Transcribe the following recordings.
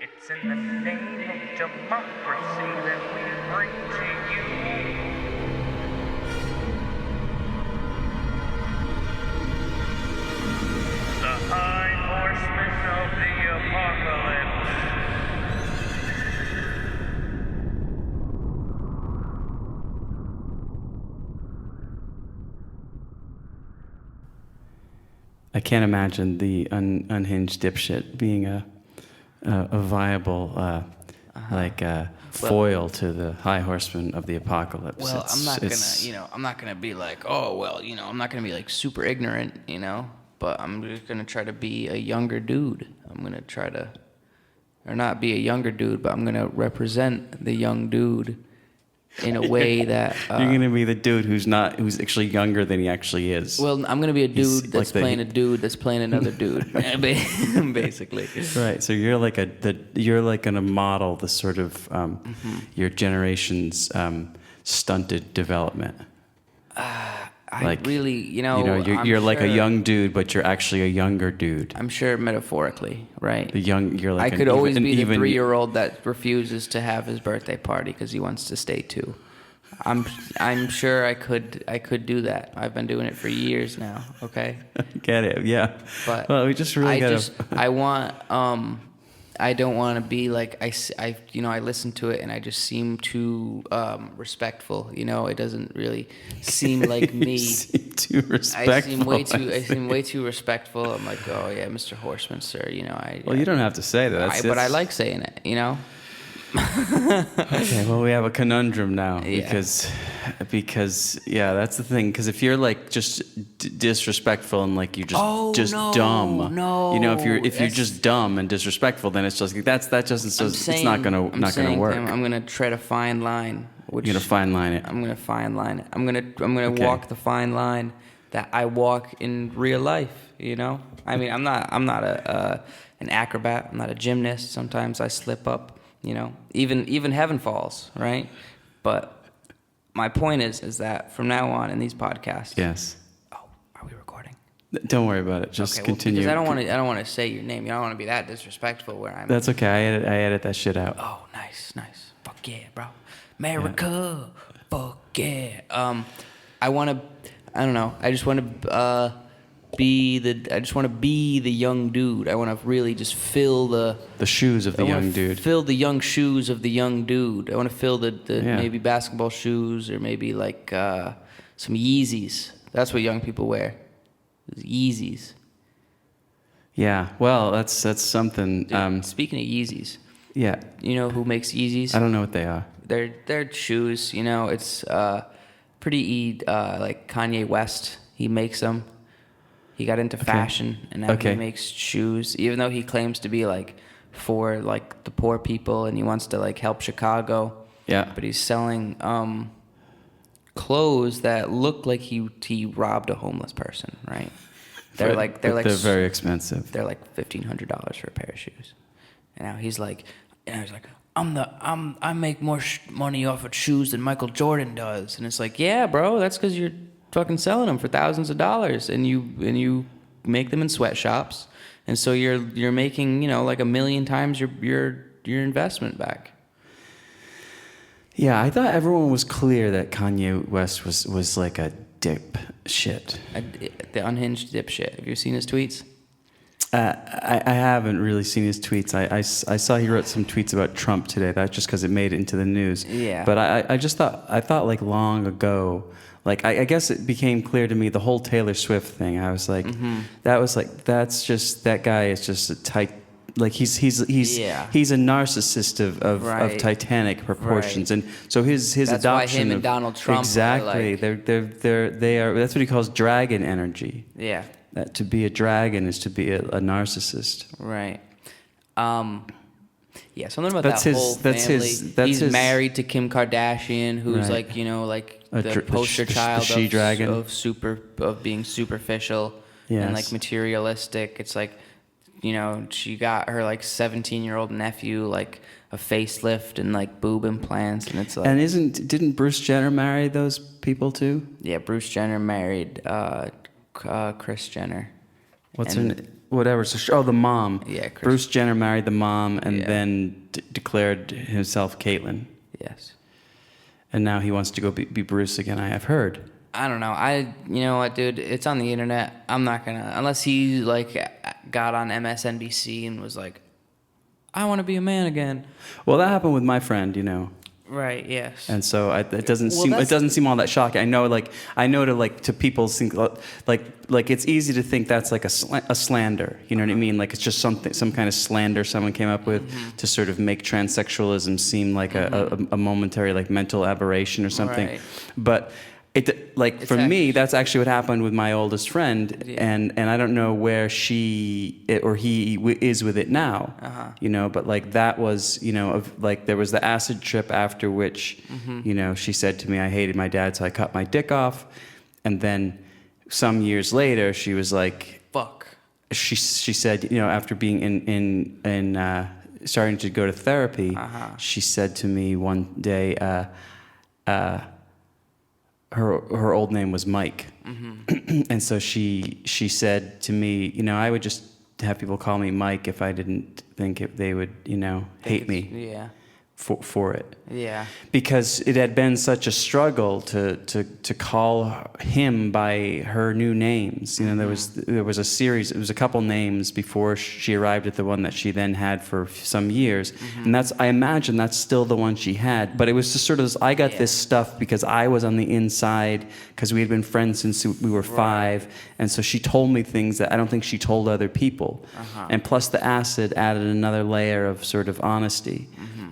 It's in the name of democracy that we bring to you the High Horsemen of the Apocalypse. I can't imagine the unhinged dipshit being a viable foil to the High Horsemen of the Apocalypse. Well, I'm not gonna be like, I'm not gonna be like super ignorant, but I'm just gonna try to be a younger dude. I'm gonna try to, or not be a younger dude, but I'm gonna represent the young dude in a way that you're gonna be the dude who's actually younger than he actually is. Well, I'm gonna be a dude that's playing a dude that's playing another dude, basically. Right. So you're gonna model the sort of your generation's stunted development. You're like a young dude, but you're actually a younger dude. I'm sure metaphorically, right? I could always be the 3-year-old that refuses to have his birthday party because he wants to stay 2. I'm sure I could do that. I've been doing it for years now. Okay. Get it? Yeah. But we just really I don't want to be like I listen to it and I just seem too respectful. It doesn't really seem like me. You seem too respectful. I seem way too respectful. I'm like, oh yeah, Mr. Horseman, sir. Well, you don't have to say that. But I like saying it. Okay, well, we have a conundrum now Yeah. because that's the thing. Because if you're like just disrespectful and like you just dumb, if you're just dumb and disrespectful, then it's just like it's not gonna work. I'm gonna tread a fine line. You're gonna fine line it. I'm gonna fine line it. I'm gonna walk the fine line that I walk in real life. I mean, I'm not an acrobat. I'm not a gymnast. Sometimes I slip up. Even heaven falls, right? But my point is that from now on in these podcasts. Yes. Oh, are we recording? Don't worry about it. Just continue. Because I don't want to say your name. I don't want to be that disrespectful where I'm. That's okay. I edit that shit out. Oh, nice. Fuck yeah, bro. America. Yeah. Fuck yeah. I don't know. I just want to be the young dude. I want to really just fill the shoes of the young dude. Fill the young shoes of the young dude. I want to fill the maybe basketball shoes or maybe like some Yeezys. That's what young people wear. Yeezys. Yeah. Well, that's something. Dude, speaking of Yeezys. Yeah. You know who makes Yeezys? I don't know what they are. They're shoes. It's pretty like Kanye West. He makes them. He got into fashion, and now he makes shoes. Even though he claims to be like for like the poor people, and he wants to like help Chicago. Yeah. But he's selling clothes that look like he robbed a homeless person, right? They're very expensive. They're like $1,500 for a pair of shoes. And now he's like, I make more money off of shoes than Michael Jordan does. And it's like, yeah, bro, that's because you're fucking selling them for thousands of dollars, and you make them in sweatshops, and so you're making like 1 million times your investment back. Yeah, I thought everyone was clear that Kanye West was like a dip shit. The unhinged dipshit. Have you seen his tweets? I haven't really seen his tweets. I saw he wrote some tweets about Trump today. That's just because it made it into the news. Yeah. But I thought like long ago. Like I guess it became clear to me the whole Taylor Swift thing. I was like, that guy is just a tight. Like he's a narcissist of titanic proportions, right. And so his that's adoption why him of and Donald Trump exactly they are that's what he calls dragon energy. Yeah. That to be a dragon is to be a narcissist. Right. Yeah, something about that whole family. He's married to Kim Kardashian, who's right. the poster child of being superficial and like materialistic. It's like, she got her like 17-year-old nephew like a facelift and like boob implants, and it's like. And didn't Bruce Jenner marry those people too? Yeah, Bruce Jenner married Kris Jenner. What's her name? whatever. So the mom. Yeah, Kris. Bruce Jenner married the mom and Yeah. then declared himself Caitlyn. Yes. And now he wants to go be Bruce again. I have heard. I don't know. You know what, dude? It's on the internet. I'm not gonna, unless he like got on MSNBC and was like, I want to be a man again. Well, that happened with my friend, you know. Right. Yes. And so it doesn't seem all that shocking. I know to people think like it's easy to think that's like a slander. You know what I mean? Like it's just some kind of slander someone came up with to sort of make transsexualism seem like a momentary like mental aberration or something. Right. But for me, that's actually what happened with my oldest friend, and I don't know where he is with it now, you know. But like that was, you know, there was the acid trip after which, you know, she said to me, I hated my dad, so I cut my dick off, and then some years later, she was like, fuck. She said, you know, after being in starting to go to therapy, she said to me one day, her old name was Mike, and so she said to me, you know, I would just have people call me Mike if I didn't think they would, you know, hate me. Yeah. For it. Yeah. Because it had been such a struggle to call him by her new names. You know, there was a series, it was a couple names before she arrived at the one that she then had for some years. And I imagine that's still the one she had. But it was just sort of, I got this stuff because I was on the inside, because we had been friends since we were 5. And so she told me things that I don't think she told other people. And plus the acid added another layer of sort of honesty.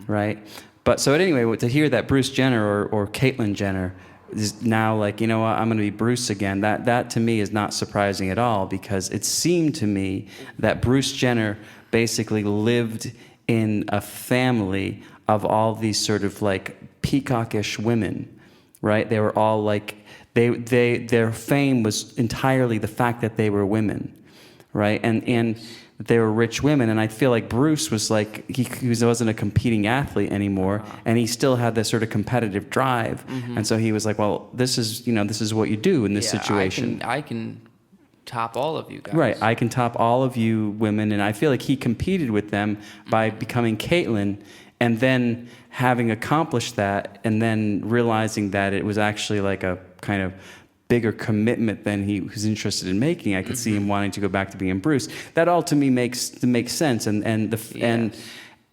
Right? But so anyway, to hear that Bruce Jenner or Caitlyn Jenner is now like, you know what, I'm going to be Bruce again, that to me is not surprising at all, because it seemed to me that Bruce Jenner basically lived in a family of all these sort of like peacockish women, right? They were all like, their fame was entirely the fact that they were women, right? And they were rich women, and I feel like Bruce was like, he wasn't a competing athlete anymore, and he still had this sort of competitive drive, and so he was like, well, this is what you do in this situation. I can top all of you guys. Right, I can top all of you women, and I feel like he competed with them by becoming Caitlyn, and then having accomplished that, and then realizing that it was actually like a kind of bigger commitment than he was interested in making. I could see him wanting to go back to being Bruce. That all to me makes sense, and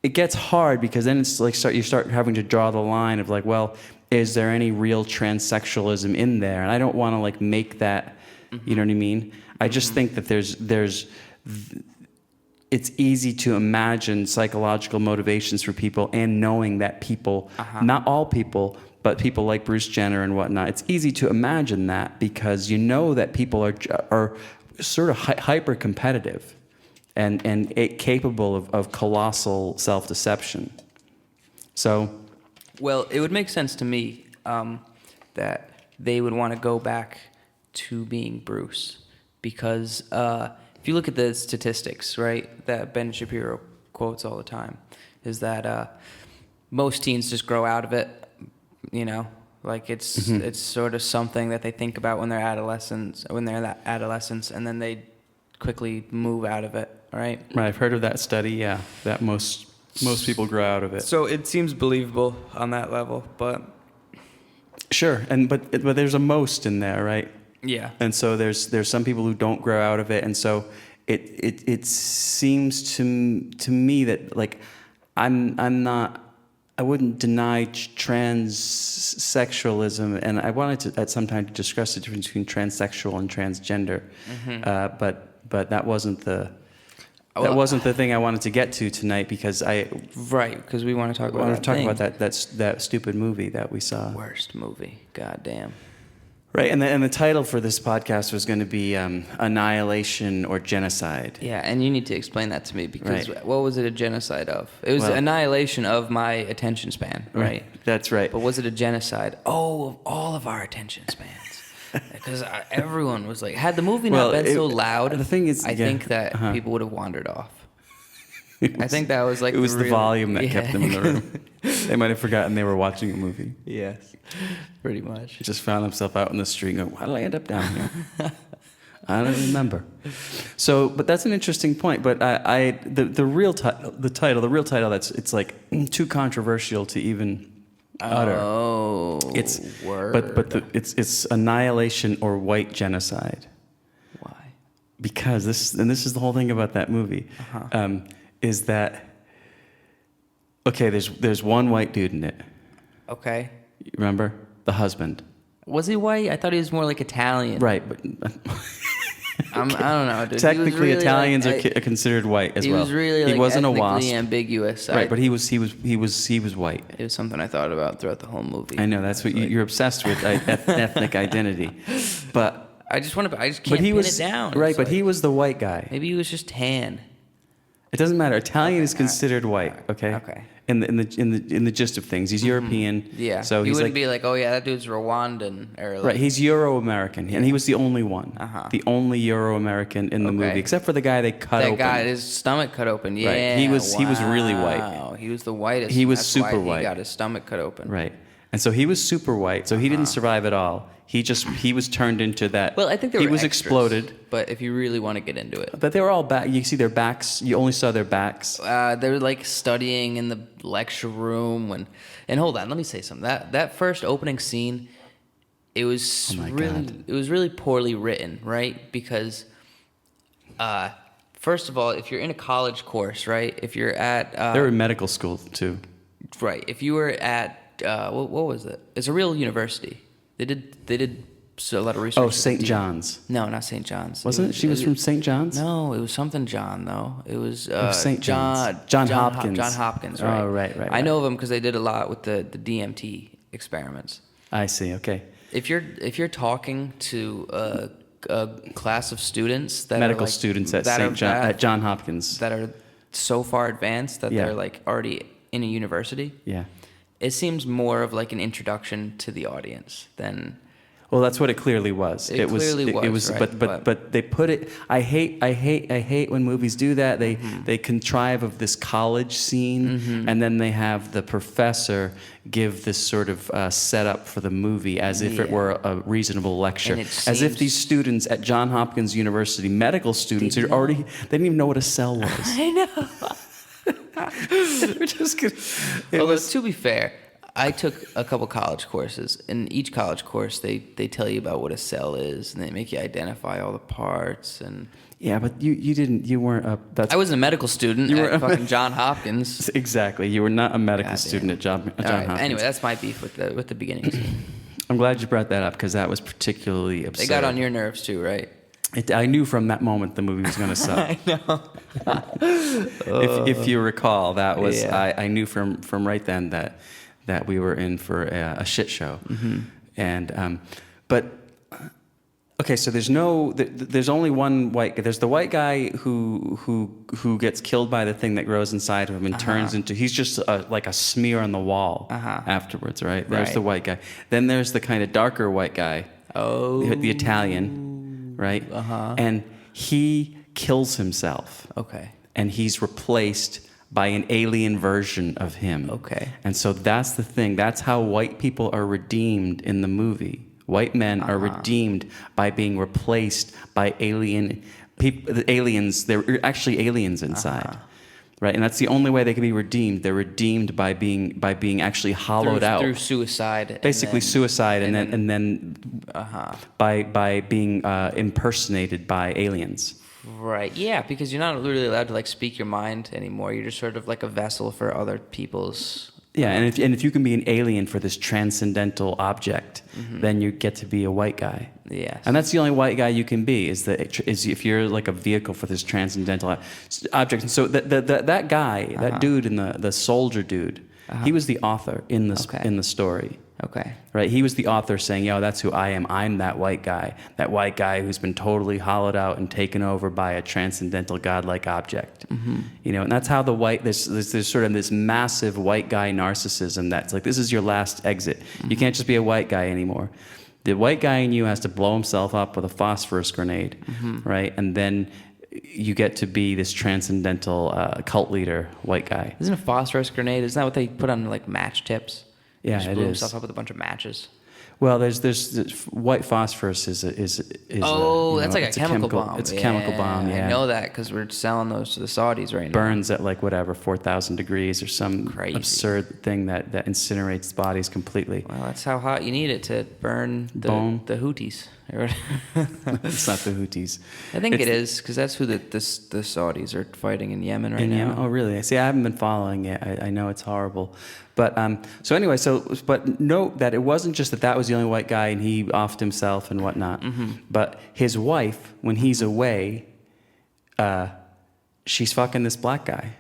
it gets hard, because then it's like you start having to draw the line of like, well, is there any real transsexualism in there? And I don't want to like make that, you know what I mean? I just think that it's easy to imagine psychological motivations for people, and knowing that people, not all people, but people like Bruce Jenner and whatnot, it's easy to imagine that, because you know that people are sort of hyper competitive and capable of colossal self-deception. So, well, it would make sense to me that they would want to go back to being Bruce, because if you look at the statistics, right, that Ben Shapiro quotes all the time, is that most teens just grow out of it. You know, like it's sort of something that they think about when they're adolescents, and then they quickly move out of it, right? Right, I've heard of that study, yeah, that most people grow out of it. So it seems believable on that level, but sure, but there's a most in there, right? Yeah. And so there's some people who don't grow out of it, and so it seems to me that like I wouldn't deny transsexualism, and I wanted to at some time to discuss the difference between transsexual and transgender, but that wasn't the thing I wanted to get to tonight, because because we want to talk about that stupid movie that we saw. Worst movie, goddamn. Right, and the title for this podcast was going to be Annihilation or Genocide. Yeah, and you need to explain that to me, because what was it a genocide of? It was annihilation of my attention span, right? That's right. But was it a genocide? Oh, of all of our attention spans. Because everyone was like, had the movie not been so loud, the thing is, I think that people would have wandered off. I think that was like it was the volume that kept them in the room. They might have forgotten they were watching a movie. Yes, pretty much. He just found himself out in the street going, why did I end up down here? I don't remember. So, but that's an interesting point. But the real title, the real title, it's like too controversial to even utter. Oh, It's word. but it's Annihilation or White Genocide. Why? Because this is the whole thing about that movie, is that okay? There's one white dude in it. Okay. You remember the husband? Was he white? I thought he was more like Italian. Right, but I don't know, dude. technically He was really, Italians like, are considered white as he well. was really he wasn't a wasp. ambiguous. Right, but he was white. It was something I thought about throughout the whole movie. I know that's what you're obsessed with, ethnic identity. But I just can't pin it down. Right, It's but like, he was the white guy. maybe he was just tan. It doesn't matter. Italian is considered white. Okay. Okay. In the gist of things, he's European. Yeah. So he he's wouldn't like be like, oh yeah, that dude's Rwandan or like, right. He's Euro-American, and he was the only one, the only Euro-American in the Okay. movie, except for the guy they cut that open. guy, his stomach cut open. Yeah. Right. He was really white. Wow. He was the whitest. He and was that's super why white. He got his stomach cut open. Right. And so he was super white. So he didn't survive at all. He was turned into that. Well, I think he were was extras, exploded. But if you really want to get into it, But they were all back. You see their backs. You only saw their backs. they were like studying in the lecture room and hold on, let me say something. That first opening scene, it was Oh my really God. it was really poorly written, right? Because first of all, if you're in a college course, right? If you're at They were in medical school too. right, if you were at what was it? It's a real university. They did a lot of research. Oh, with St. the- John's. No, not St. John's. Wasn't it? She was from St. John's? No, it was something John though. It was St. John John's. John Hopkins. John Hopkins. Oh, Right. right. I know of him because they did a lot with the DMT experiments. I see. Okay. If you're talking to a class of students that Medical are like, students at that are St. John that- at John Hopkins. that are so far advanced that Yeah. they're like already in a university, Yeah. it seems more of like an introduction to the audience than. Well, that's what it clearly was. It clearly was, right, but they put it. I hate when movies do that. They contrive of this college scene, and then they have the professor give this sort of setup for the movie as if it Yeah. were a reasonable lecture, And it as if seems- these students at John Hopkins University, medical students, are already they didn't even know what a cell was. I know. They're just gonna, it Although was to be fair, I took a couple college courses. In each college course, they tell you about what a cell is, and they make you identify all the parts. And yeah, but you weren't a. That's I was a medical student You were at fucking John Hopkins. exactly. You were not a medical Goddamn. student at John All right, Hopkins. anyway, that's my beef with the beginnings. I'm glad you brought that up because that was particularly absurd. They got on your nerves too, right? I knew from that moment the movie was going to suck. I know. if you recall, that was Yeah. I knew from right then that we were in for a shit show, and but okay, so there's only one white. There's the white guy who gets killed by the thing that grows inside of him and turns into he's just like a smear on the wall afterwards, right? There's Right. the white guy. Then there's the kind of darker white guy. Oh. The Italian, right? And he kills himself. Okay. And he's replaced by an alien version of him. Okay. And so that's the thing. That's how white people are redeemed in the movie. White men are redeemed by being replaced by alien people. The aliens, they're actually aliens inside. Right? And that's the only way they can be redeemed. They're redeemed by being actually hollowed out. Through suicide. Basically suicide and then by being impersonated by aliens. Right. Yeah, because you're not really allowed to like speak your mind anymore. You're just sort of like a vessel for other people's. Yeah, and if you can be an alien for this transcendental object, then you get to be a white guy. Yes. And that's the only white guy you can be is if you're like a vehicle for this transcendental object. And so that guy, that dude in the soldier dude, he was the author in the story. Okay. Right, he was the author saying, "Yo, that's who I am. I'm that white guy who's been totally hollowed out and taken over by a transcendental, godlike object." You know, and that's how there's sort of this massive white guy narcissism that's like, this is your last exit. You can't just be a white guy anymore. The white guy in you has to blow himself up with a phosphorus grenade, right, and then you get to be this transcendental cult leader, white guy. Isn't a phosphorus grenade? Isn't that what they put on like match tips? Yeah, Just it blew is. himself up with a bunch of matches. Well, there's white phosphorus is that's like it's a chemical bomb. It's a chemical bomb. Yeah, I know that because we're selling those to the Saudis right now. Burns at like whatever 4,000 degrees or some Crazy. absurd thing that incinerates bodies completely. Well, that's how hot you need it to burn the Houthis. It's not the Houthis. I think it is because that's who the Saudis are fighting in Yemen right now. Yemen? Oh, really? See, I haven't been following it. I know it's horrible. But so anyway, but note that it wasn't just that was the only white guy and he offed himself and whatnot. Mm-hmm. But his wife, when he's away, she's fucking this black guy.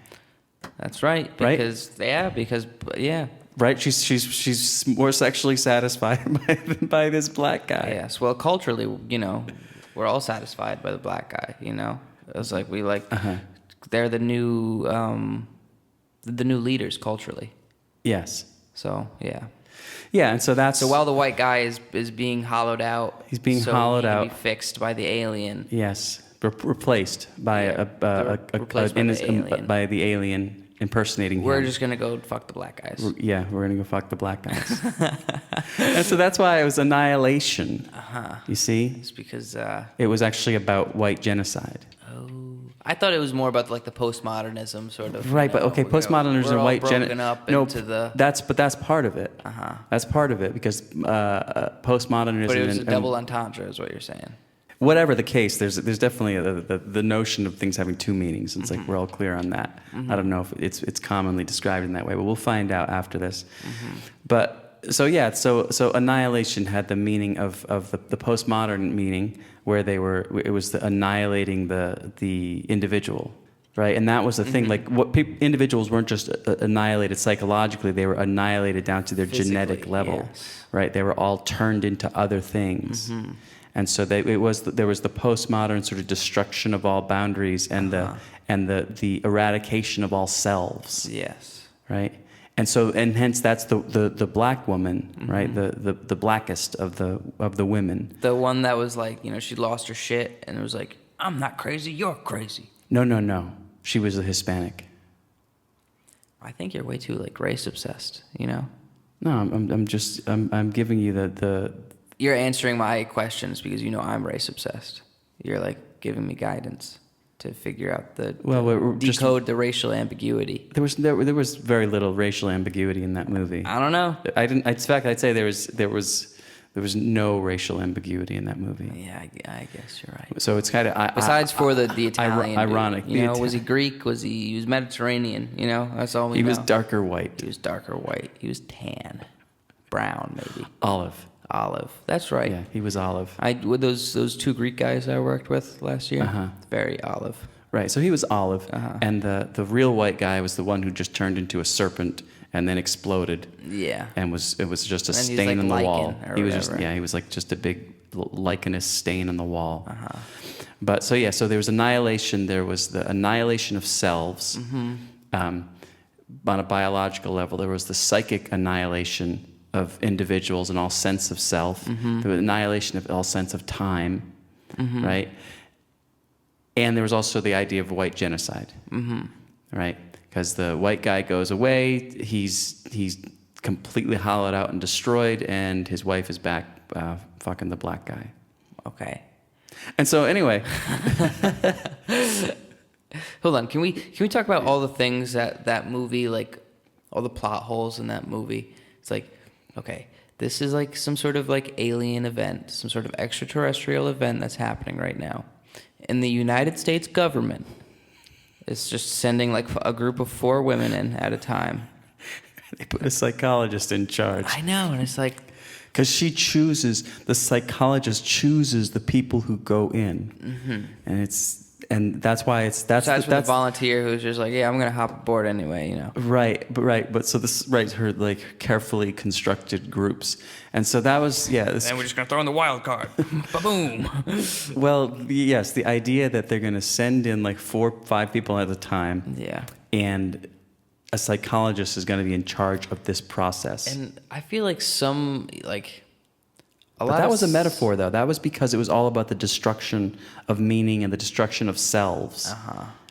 That's right. Because yeah. Right? She's more sexually satisfied by this black guy. Yes. Well, culturally, we're all satisfied by the black guy. It was like they're the new leaders culturally. Yes. So yeah. Yeah, and so that's... So while the white guy is being hollowed out... He's being hollowed out. He can be fixed by the alien. Yes. Replaced by by the alien impersonating him. We're just going to go fuck the black guys. We're going to go fuck the black guys. And so that's why it was Annihilation. Uh-huh. You see? It's because... it was actually about white genocide. I thought it was more about like the postmodernism sort of. Right, but okay, postmodernism and white genocide. That's part of it. That's part of it because postmodernism. But it was a double entendre, is what you're saying. Whatever the case, there's definitely the notion of things having two meanings. It's like we're all clear on that. I don't know if it's commonly described in that way, but we'll find out after this. But so Annihilation had the meaning of the postmodern meaning, where it was annihilating the individual, right? And that was the thing. Like individuals weren't just annihilated psychologically; they were annihilated down to their genetic level, right? They were all turned into other things, and so there was the postmodern sort of destruction of all boundaries and the eradication of all selves. Yes, right. And hence that's the black woman, right? The blackest of the women. The one that was like, she lost her shit and it was like, I'm not crazy, you're crazy. No. She was a Hispanic. I think you're way too like race obsessed, No, I'm giving you the. You're answering my questions because I'm race obsessed. You're like giving me guidance to figure out decode the racial ambiguity. There was very little racial ambiguity in that movie. I don't know. In fact, I'd say there was no racial ambiguity in that movie. Yeah, I guess you're right. So it's kind of besides for the Italian, ironic. Was he Greek? He was Mediterranean? That's all we know. He was darker white. He was darker white. He was tan, brown maybe. Olive. That's right. Yeah, he was olive. With those two Greek guys I worked with last year. Very olive. Right. So he was olive, and the real white guy was the one who just turned into a serpent and then exploded. Yeah. And it was just a stain on the wall. He was like just a big lichenous stain on the wall. But so there was annihilation. There was the annihilation of selves. On a biological level, there was the psychic annihilation of individuals and all sense of self, the annihilation of all sense of time, right? And there was also the idea of white genocide, right? Because the white guy goes away, he's completely hollowed out and destroyed, and his wife is back fucking the black guy. Okay. And so anyway, hold on. Can we talk about all the things that movie, like all the plot holes in that movie? It's like, okay, this is like some sort of like alien event, some sort of extraterrestrial event that's happening right now. And the United States government is just sending like a group of 4 women in at a time. They put a psychologist in charge. I know, and it's like... Because the psychologist chooses the people who go in. And that's why it's... That's the volunteer who's just like, yeah, I'm going to hop aboard anyway, Right. But so this... Right, her like carefully constructed groups. And so that was... Yeah. And we're just going to throw in the wild card. Ba-boom. Well, yes, the idea that they're going to send in like 4-5 people at a time. Yeah. And a psychologist is going to be in charge of this process. And I feel like But that was a metaphor, though. That was because it was all about the destruction of meaning and the destruction of selves,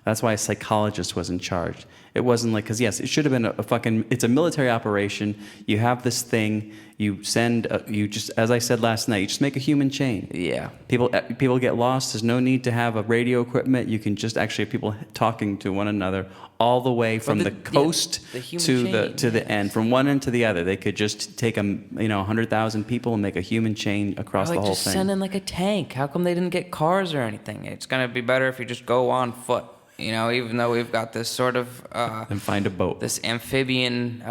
That's why a psychologist was in charge. It wasn't like, because yes, it should have been a fucking, it's a military operation. You have this thing, you send, you just, as I said last night, you just make a human chain. Yeah. People get lost. There's no need to have a radio equipment. You can just actually have people talking to one another all the way from the coast to the end, from one end to the other. They could just take 100,000 people and make a human chain across the whole just thing. send in like a tank. How come they didn't get cars or anything? It's gonna be better if you just go on foot. Even though we've got this sort of and find a boat, this amphibian,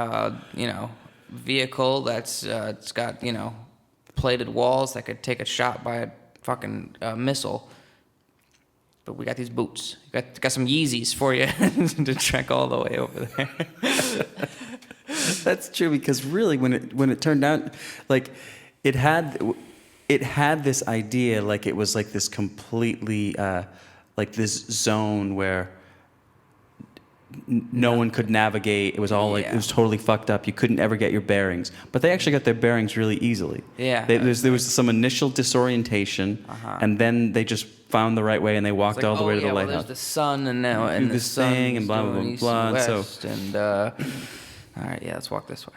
vehicle that's it's got plated walls that could take a shot by a fucking missile. But we got these boots. Got some Yeezys for you to trek all the way over there. That's true, because really, when it turned out, like it had this idea, like it was like this completely like this zone where no one could navigate. It was all like, it was totally fucked up. You couldn't ever get your bearings. But they actually got their bearings really easily. Yeah. There was some initial disorientation, and then they just found the right way, and they walked all the way to the lighthouse. Well, there's the sun, and the sun and blah blah blah blah. And west, all right, let's walk this way.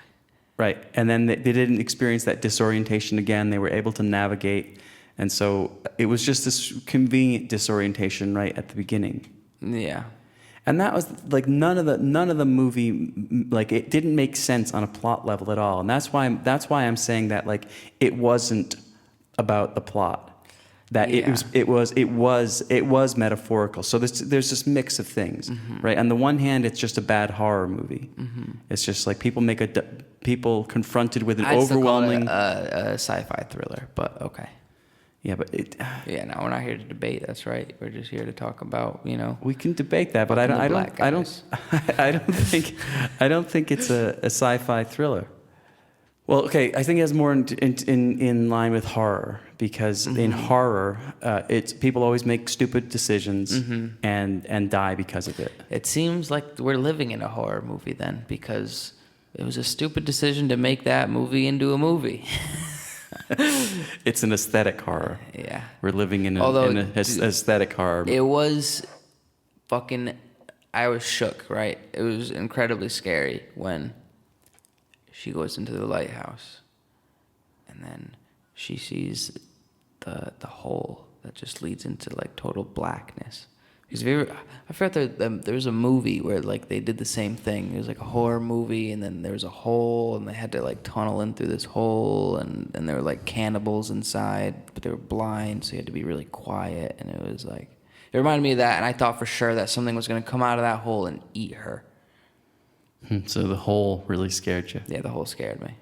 Right, and then they didn't experience that disorientation again. They were able to navigate, and so it was just this convenient disorientation right at the beginning. Yeah. And that was like none of the movie, like it didn't make sense on a plot level at all. And that's why I'm saying that, like, it wasn't about the plot. That it was metaphorical. So there's this mix of things, right? On the one hand, it's just a bad horror movie. It's just like people confronted with an overwhelming a sci-fi thriller, but okay. Yeah, but no, we're not here to debate. That's right. We're just here to talk about, We can debate that, but I don't think it's a sci-fi thriller. Well, okay, I think it has more in line with horror, because in horror, it's people always make stupid decisions and die because of it. It seems like we're living in a horror movie then, because it was a stupid decision to make that movie into a movie. It's an aesthetic horror. Yeah. We're living in an aesthetic horror. It was fucking... I was shook, right? It was incredibly scary when she goes into the lighthouse, and then she sees the hole that just leads into, like, total blackness. Because I forgot there was a movie where, like, they did the same thing. It was like a horror movie, and then there was a hole, and they had to, like, tunnel in through this hole, and there were, like, cannibals inside, but they were blind, so you had to be really quiet. And it was like, it reminded me of that, and I thought for sure that something was going to come out of that hole and eat her. So the hole really scared you. Yeah, the hole scared me.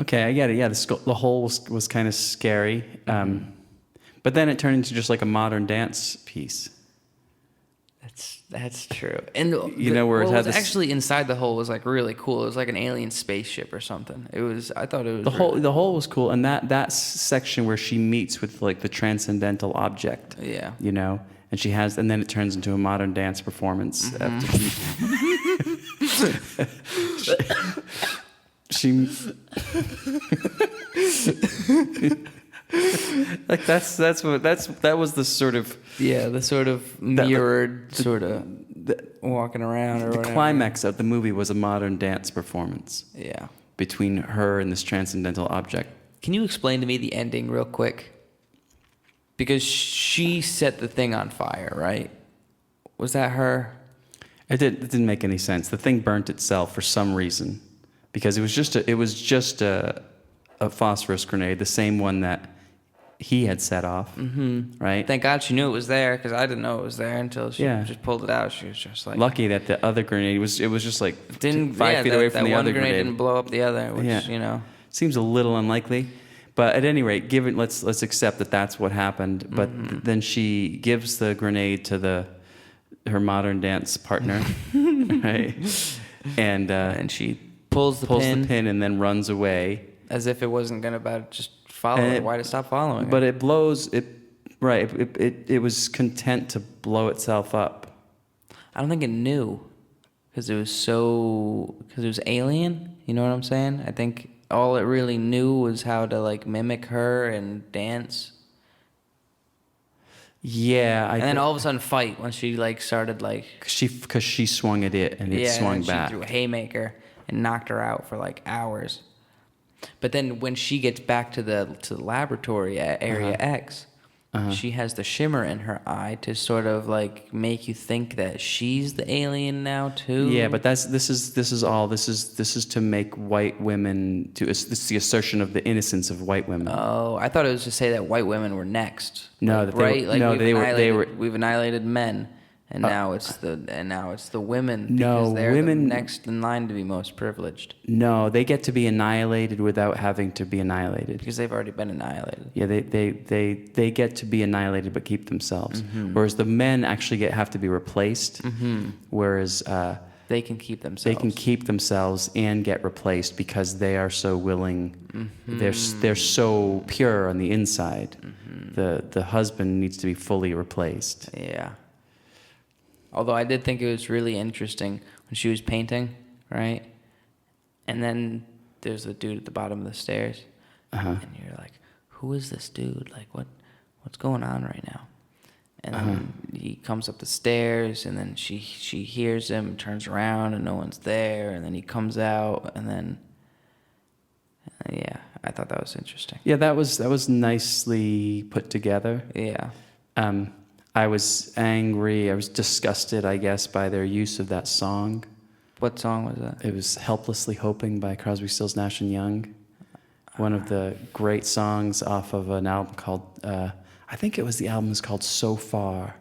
Okay, I get it. Yeah, the hole was kind of scary. But then it turned into just like a modern dance piece. That's true. And where it had was actually inside the hole was like really cool. It was like an alien spaceship or something. I thought it was the hole was cool, and that section where she meets with, like, the transcendental object. Yeah. And then it turns into a modern dance performance after she like that was the sort of mirrored walking around or the whatever. climax of the movie was a modern dance performance. Yeah. Between her and this transcendental object. Can you explain to me the ending real quick? Because she set the thing on fire, right? Was that her? It didn't make any sense. The thing burnt itself for some reason, because it was just a phosphorus grenade, the same one that he had set off, right? Thank God she knew it was there, because I didn't know it was there until she just pulled it out. She was just like... Lucky that the other grenade was just like 5 feet away from the other grenade. That one grenade didn't blow up the other, which, Seems a little unlikely. But at any rate, let's accept that that's what happened. But then she gives the grenade to her modern dance partner, right? And she pulls the pin and then runs away, as if it wasn't gonna just follow her. Why to stop following her? But it blows it. Right. It was content to blow itself up. I don't think it knew, because it was alien. You know what I'm saying? I think all it really knew was how to, like, mimic her and dance. Yeah, And then all of a sudden fight when she like started like because she swung at it and it swung and back. she threw a haymaker and knocked her out for like hours. But then when she gets back to the laboratory at Area X, she has the shimmer in her eye to sort of like make you think that she's the alien now too. Yeah, but this is to make white women this is the assertion of the innocence of white women. Oh, I thought it was to say that white women were next. No, like, that they right? were, Like no, they were. we've annihilated men, and now it's the women. No, because they're women- the next in line to be most privileged No, they get to be annihilated without having to be annihilated. because they've already been annihilated. Yeah, they get to be annihilated but keep themselves. Whereas the men actually have to be replaced. Whereas They can keep themselves. they can keep themselves and get replaced because they are so willing. They're so pure on the inside. The husband needs to be fully replaced. Yeah. Although I did think it was really interesting when she was painting, right? And then there's a dude at the bottom of the stairs, and you're like, "Who is this dude? Like, what's going on right now?" And then he comes up the stairs, and then she hears him, turns around, and no one's there, and then he comes out, and then yeah, I thought that was interesting. Yeah, that was nicely put together. Yeah. I was angry. I was disgusted, I guess, by their use of that song. What song was that? It was "Helplessly Hoping" by Crosby, Stills, Nash and Young. One of the great songs off of an album called, I think the album is called "So Far."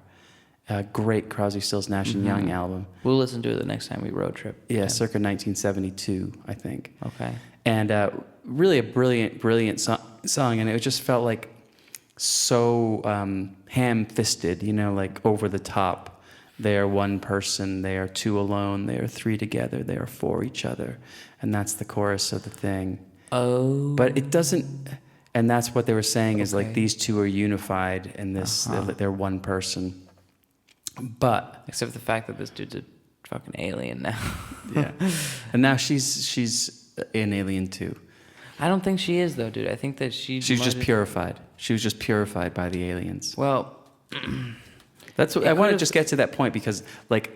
A great Crosby, Stills, Nash and Young album. We'll listen to it the next time we road trip. Yeah, circa 1972, I think. Okay. And really a brilliant song, and it just felt like so ham-fisted, like over the top. They are one person, they are two alone, they are three together, they are for each other. And that's the chorus of the thing. Oh. But it doesn't, and that's what they were saying is like Okay. these two are unified in this, they're one person. But Except for the fact that this dude's a fucking alien now. yeah, and now she's an alien too. I don't think she is though, dude. I think that She's just purified. She was just purified by the aliens. Well, That's what I want to just get to that point because, like,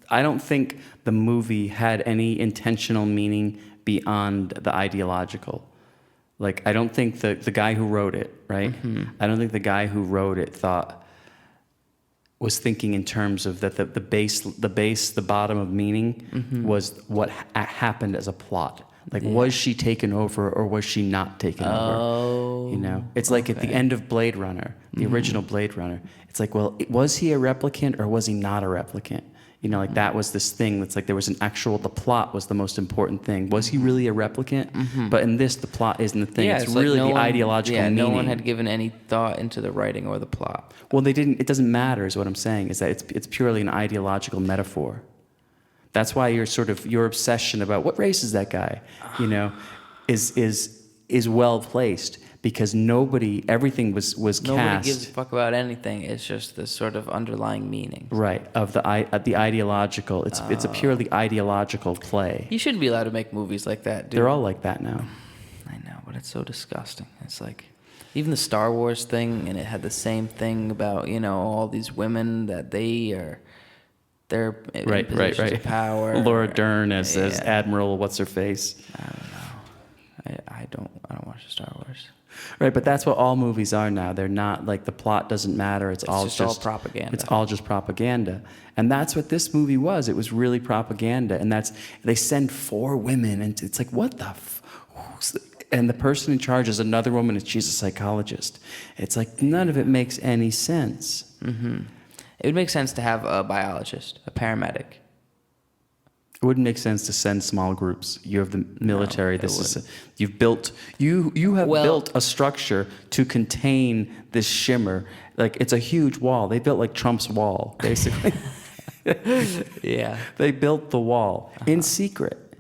I don't think the movie had any intentional meaning beyond the ideological. Like, I don't think the guy who wrote it, right? I don't think the guy who wrote it was thinking in terms of that the bottom of meaning was what happened as a plot. Like, was she taken over or was she not taken over? It's like at the end of Blade Runner, the original Blade Runner. It's like, well, was he a replicant or was he not a replicant? Like that was this thing that's like there was the plot was the most important thing. Was he really a replicant? But in this, the plot isn't the thing. It's really the ideological meaning. No one had given any thought into the writing or the plot. Well, they didn't. It doesn't matter, is what I'm saying. Is that it's purely an ideological metaphor. That's why your obsession about what race is that guy, is well placed because everything was cast. Nobody gives a fuck about anything. It's just this sort of underlying meaning. Right, of the ideological. It's a purely ideological play. You shouldn't be allowed to make movies like that, dude. They're all like that now. I know, but it's so disgusting. It's like even the Star Wars thing, and it had the same thing about all these women that they're in positions of power. Laura Dern as Admiral, what's her face? I don't know. I don't watch Star Wars. Right, but that's what all movies are now. They're not like the plot doesn't matter. It's all propaganda. It's all just propaganda, and that's what this movie was. It was really propaganda, and they send 4 women, and it's like what the. And the person in charge is another woman, and she's a psychologist. It's like none of it makes any sense. It would make sense to have a biologist, a paramedic. It wouldn't make sense to send small groups. You have the military. You've built built a structure to contain this shimmer. Like it's a huge wall. They built like Trump's wall, basically. Yeah. They built the wall in secret.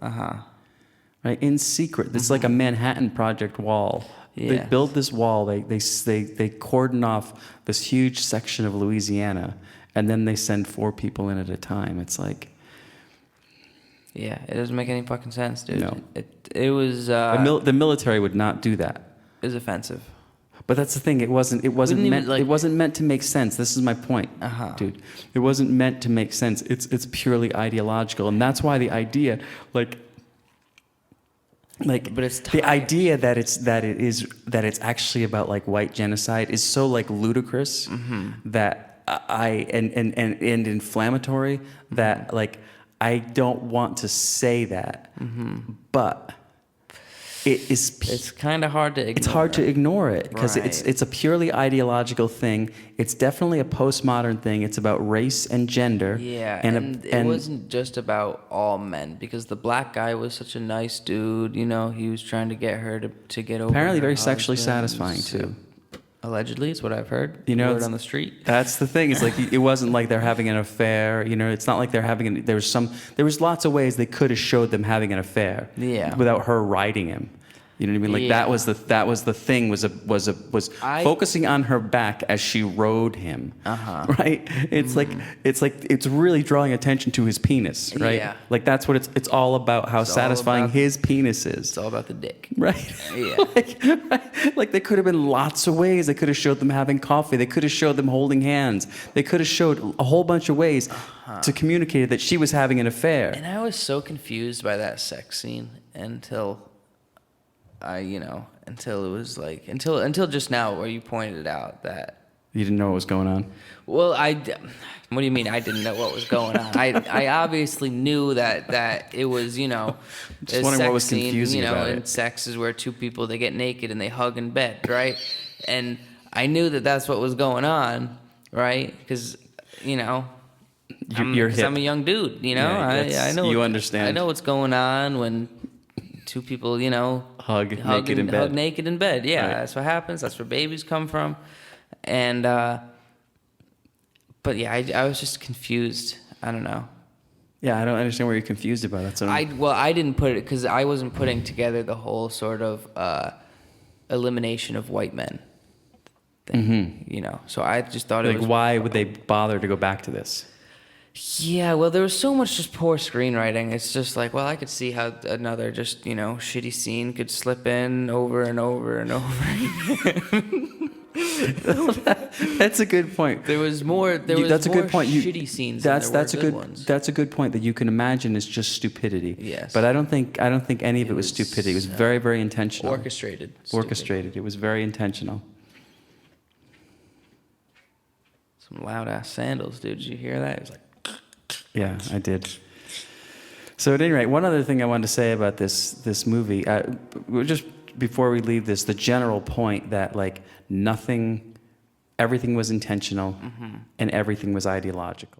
Right, in secret. It's like a Manhattan Project wall. Yeah. They build this wall. They cordon off this huge section of Louisiana, and then they send 4 people in at a time. It's like. Yeah, it doesn't make any fucking sense, dude. No. It was... the military would not do that. It was offensive. But that's the thing. It wasn't Wouldn't meant. even, like- It wasn't meant to make sense. This is my point, dude. It wasn't meant to make sense. It's purely ideological, and that's why the idea, like, But it's the idea that it's actually about like white genocide is so like ludicrous that and inflammatory that like I don't want to say that, but. It's kind of hard to ignore. It's hard to ignore it because Right. it's a purely ideological thing. It's definitely a postmodern thing. It's about race and gender. Yeah, and it wasn't just about all men, because the black guy was such a nice dude. You know, he was trying to get her to get over. apparently her very sexually husband. satisfying too. Allegedly, is what I've heard. You know, word on the street. That's the thing. It's like it wasn't like they're having an affair. You know, it's not like they're having. There was lots of ways they could have showed them having an affair. Yeah. Without her riding him. You know what I mean? Like that was the thing was focusing on her back as she rode him. Right? It's like it's really drawing attention to his penis, right? Yeah. Like that's what it's all about, how satisfying his penis is. It's all about the dick. Right. Yeah. like there could have been lots of ways. They could have showed them having coffee. They could have showed them holding hands. They could have showed a whole bunch of ways to communicate that she was having an affair. And I was so confused by that sex scene until it was like until just now, where you pointed out that. You didn't know what was going on? Well, what do you mean I didn't know what was going on? I obviously knew that it was, Just a wondering sex what was scene, confusing about and it. sex is where two people, they get naked and they hug in bed, right? And I knew that that's what was going on, right? Because, You're hip. I'm a young dude, Yeah, I know. you understand. I know what's going on when two people, Hug naked in bed. Hug naked in bed. Yeah, Right. that's what happens. That's where babies come from. And, but yeah, I was just confused. I don't know. Yeah, I don't understand what you're confused about. That's what I didn't put it because I wasn't putting together the whole sort of elimination of white men thing, So I just thought it like, was. why would they bother to go back to this? Yeah, well, there was so much just poor screenwriting. It's just like, well, I could see how another just, shitty scene could slip in over and over and over again. That's a good point. There was more. That's a good point. Shitty scenes. That's than there a were good ones. That's a good point that you can imagine is just stupidity. Yes. But I don't think any of it was stupidity. It was very, very intentional. Orchestrated. Orchestrated. It was very intentional. Some loud ass sandals, dude. Did you hear that? It was like. Yeah, I did. So at any rate, one other thing I wanted to say about this movie, just before we leave this, the general point that like everything was intentional and everything was ideological.